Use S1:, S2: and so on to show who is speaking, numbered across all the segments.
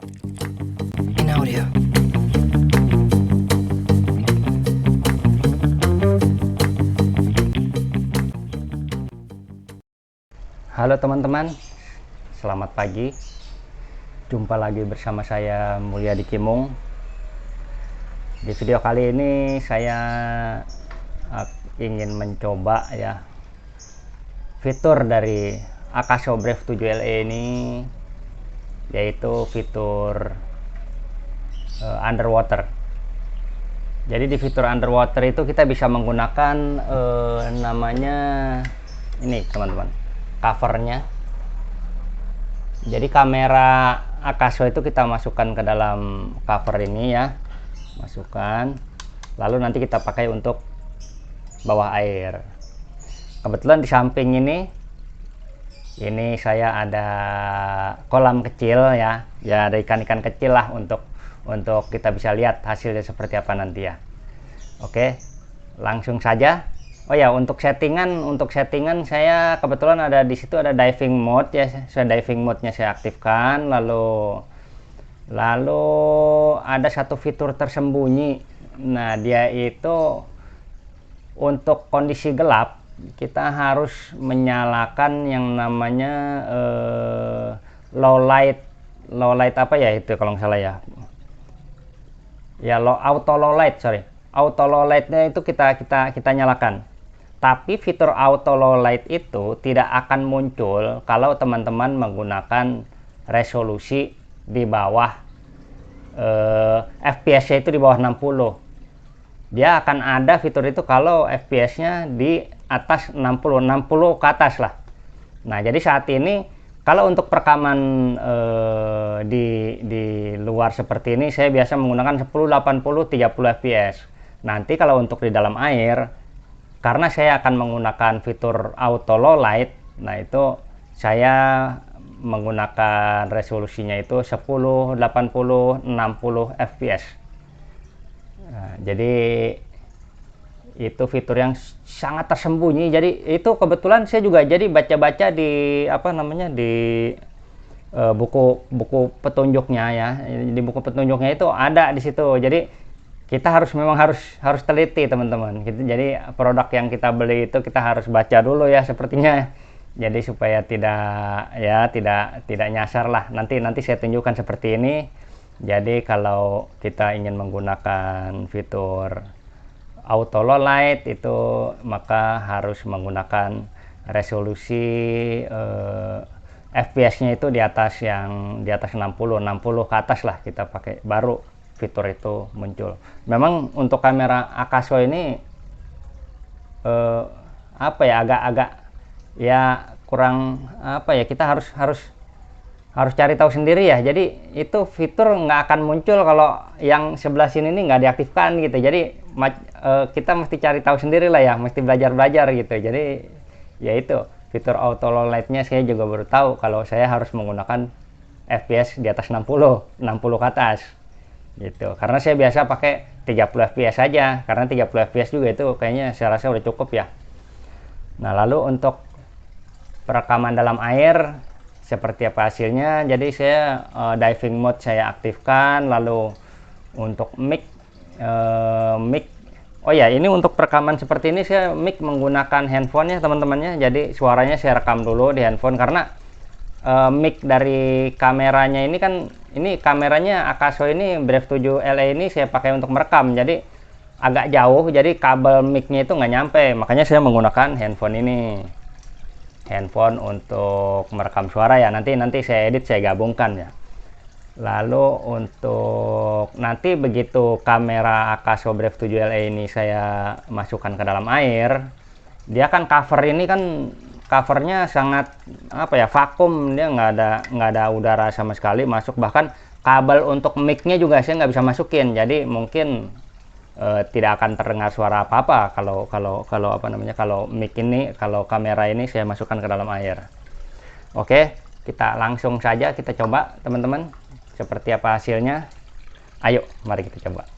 S1: in audio.
S2: Halo teman-teman, selamat pagi. Jumpa lagi bersama saya Mulyadi Kimung. Di video kali ini saya ingin mencoba ya fitur dari Akaso Brave 7 LE ini, yaitu fitur underwater. Jadi di fitur underwater itu kita bisa menggunakan namanya ini teman-teman, covernya. Jadi kamera Akaso itu kita masukkan ke dalam cover ini ya, masukkan, lalu nanti kita pakai untuk bawah air. Kebetulan di samping ini saya ada kolam kecil ya, ada ikan-ikan kecil lah untuk kita bisa lihat hasilnya seperti apa nanti ya. Oke, langsung saja. Oh ya, untuk settingan saya kebetulan ada di situ ada diving mode ya. Diving mode-nya saya aktifkan, lalu ada satu fitur tersembunyi. Nah, dia itu untuk kondisi gelap kita harus menyalakan yang namanya low light apa ya itu kalau nggak salah ya. Ya, auto low light-nya itu kita nyalakan. Tapi fitur auto low light itu tidak akan muncul kalau teman-teman menggunakan resolusi di bawah FPS-nya itu di bawah 60. Dia akan ada fitur itu kalau FPS-nya di atas 60 ke atas lah. Nah, jadi saat ini kalau untuk perekaman di luar seperti ini saya biasa menggunakan 10, 80, 30 fps. Nanti kalau untuk di dalam air, karena saya akan menggunakan fitur auto low light, nah itu saya menggunakan resolusinya itu 10, 80, 60 fps. Nah, jadi itu fitur yang sangat tersembunyi. Jadi itu kebetulan saya juga jadi baca-baca di buku petunjuknya ya. Di buku petunjuknya itu ada di situ. Jadi kita memang harus teliti teman-teman. Jadi produk yang kita beli itu kita harus baca dulu ya sepertinya. Jadi supaya tidak nyasar lah. Nanti saya tunjukkan seperti ini. Jadi kalau kita ingin menggunakan fitur auto low light itu maka harus menggunakan resolusi FPS-nya itu di atas 60 ke atas lah kita pakai, baru fitur itu muncul. Memang untuk kamera Akaso ini agak ya kurang kita harus cari tahu sendiri ya. Jadi itu fitur nggak akan muncul kalau yang sebelah sini nih nggak diaktifkan gitu. Jadi kita mesti cari tahu sendiri lah ya, mesti belajar gitu. Jadi ya itu fitur auto low light-nya saya juga baru tahu kalau saya harus menggunakan FPS di atas 60 ke atas gitu. Karena saya biasa pakai 30 fps saja, karena 30 fps juga itu kayaknya saya rasa udah cukup ya. Nah, lalu untuk perekaman dalam air seperti apa hasilnya. Jadi saya diving mode saya aktifkan, lalu untuk mic oh ya, ini untuk perekaman seperti ini saya mic menggunakan handphone ya teman-temannya. Jadi suaranya saya rekam dulu di handphone karena mic dari kameranya ini kan, ini kameranya Akaso ini Brave 7 LE ini saya pakai untuk merekam, jadi agak jauh, jadi kabel mic-nya itu nggak nyampe, makanya saya menggunakan handphone untuk merekam suara ya. Nanti saya edit, saya gabungkan ya. Lalu untuk nanti begitu kamera Akaso Brave 7 LE ini saya masukkan ke dalam air, dia kan covernya sangat vakum, dia nggak ada udara sama sekali masuk, bahkan kabel untuk mic-nya juga saya nggak bisa masukin, jadi mungkin tidak akan terdengar suara apa-apa kalau mic ini, kalau kamera ini saya masukkan ke dalam air. Oke, kita langsung saja kita coba teman-teman seperti apa hasilnya. Ayo mari kita coba.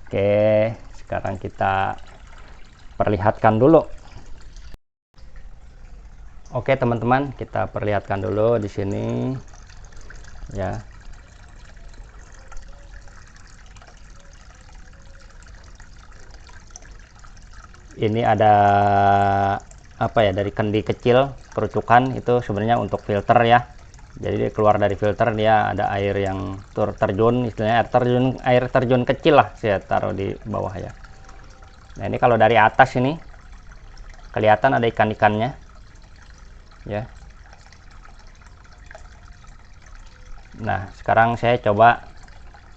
S2: Oke, sekarang kita perlihatkan dulu. Oke teman-teman, kita perlihatkan dulu di sini ya. Ini ada apa ya, dari kendi kecil kerucukan itu sebenarnya untuk filter ya. Jadi keluar dari filter dia ada air yang terjun, istilahnya air terjun kecil lah, saya taruh di bawah ya. Nah ini kalau dari atas ini kelihatan ada ikan-ikannya ya. Nah sekarang saya coba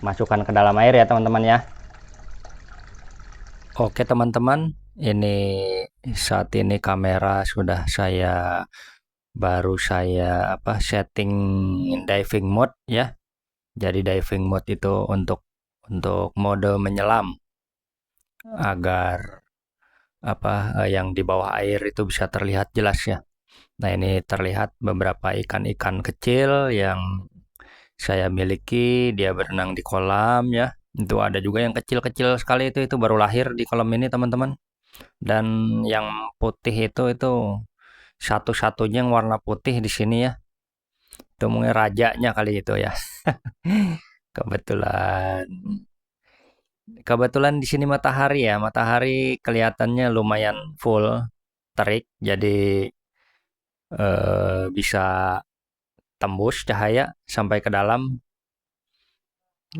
S2: masukkan ke dalam air ya teman-teman ya. Oke teman-teman, ini saat ini kamera sudah baru saya setting diving mode ya. Jadi diving mode itu untuk mode menyelam agar yang di bawah air itu bisa terlihat jelas ya. Nah, ini terlihat beberapa ikan-ikan kecil yang saya miliki, dia berenang di kolam ya. Itu ada juga yang kecil-kecil sekali, itu baru lahir di kolam ini teman-teman. Dan yang putih itu satu-satunya yang warna putih di sini ya. Itu mungkin rajanya kali itu ya. Kebetulan kebetulan di sini matahari ya, matahari kelihatannya lumayan full terik, jadi bisa tembus cahaya sampai ke dalam.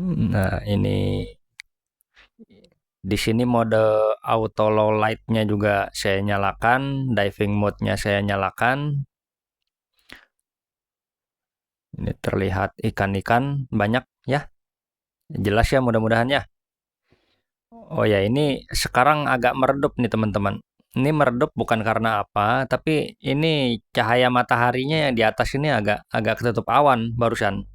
S2: Nah, ini di sini mode auto low light-nya juga saya nyalakan, diving mode-nya saya nyalakan. Ini terlihat ikan-ikan banyak ya. Jelas ya mudah-mudahan ya. Oh ya, ini sekarang agak meredup nih teman-teman. Ini meredup bukan karena apa, tapi ini cahaya mataharinya yang di atas ini agak agak ketutup awan barusan.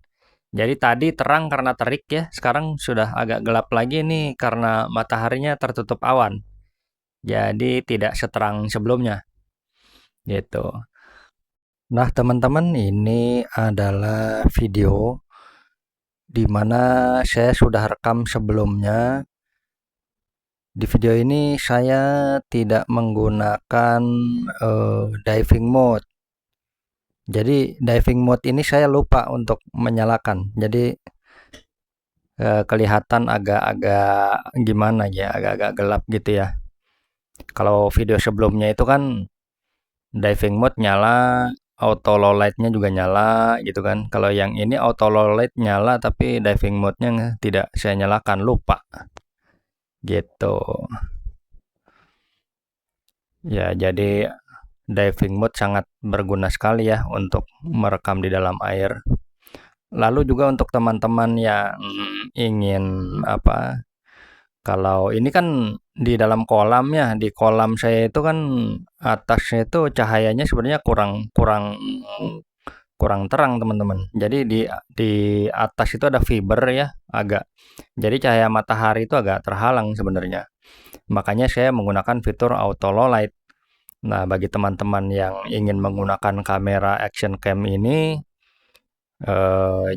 S2: Jadi tadi terang karena terik ya, sekarang sudah agak gelap lagi nih karena mataharinya tertutup awan. Jadi tidak seterang sebelumnya. Gitu. Nah, teman-teman, ini adalah video di mana saya sudah rekam sebelumnya. Di video ini saya tidak menggunakan diving mode. Jadi diving mode ini saya lupa untuk menyalakan. Jadi kelihatan agak-agak gimana ya, agak-agak gelap gitu ya. Kalau video sebelumnya itu kan diving mode nyala, auto low light-nya juga nyala gitu kan. Kalau yang ini auto low light nyala tapi diving mode-nya tidak saya nyalakan, lupa. Gitu. Ya, jadi diving mode sangat berguna sekali ya untuk merekam di dalam air. Lalu juga untuk teman-teman yang ingin kalau ini kan di dalam kolam ya, di kolam saya itu kan atasnya itu cahayanya sebenarnya kurang kurang kurang terang teman-teman. Jadi di atas itu ada fiber ya, agak. Jadi cahaya matahari itu agak terhalang sebenarnya. Makanya saya menggunakan fitur auto low light. Nah, bagi teman-teman yang ingin menggunakan kamera action cam ini,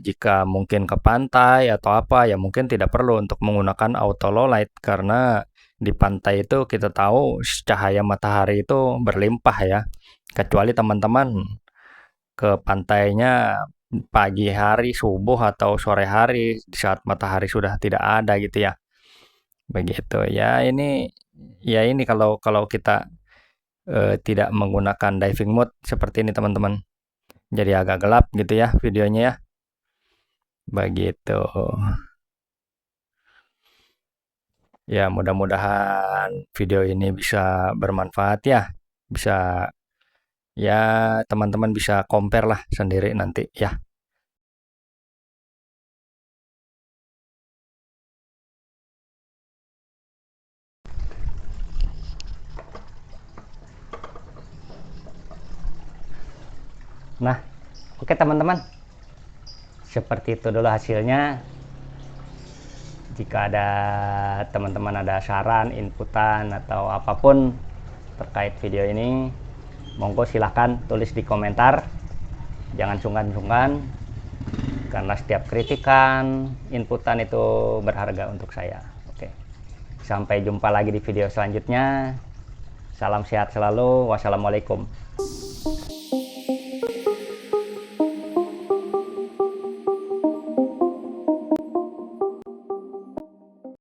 S2: jika mungkin ke pantai atau apa, ya mungkin tidak perlu untuk menggunakan auto low light karena di pantai itu kita tahu cahaya matahari itu berlimpah ya. Kecuali teman-teman ke pantainya pagi hari, subuh atau sore hari di saat matahari sudah tidak ada gitu ya. Begitu ya. Ini kalau kalau kita tidak menggunakan diving mode seperti ini teman-teman. Jadi agak gelap gitu ya videonya ya. Begitu. Ya, mudah-mudahan video ini bisa bermanfaat ya. Bisa ya teman-teman bisa compare lah sendiri nanti ya. Nah, oke teman-teman. Seperti itu dulu hasilnya. Jika ada teman-teman ada saran, inputan atau apapun terkait video ini, monggo silahkan tulis di komentar. Jangan sungkan-sungkan, karena setiap kritikan, inputan itu berharga untuk saya. Oke, sampai jumpa lagi di video selanjutnya. Salam sehat selalu. Wassalamualaikum.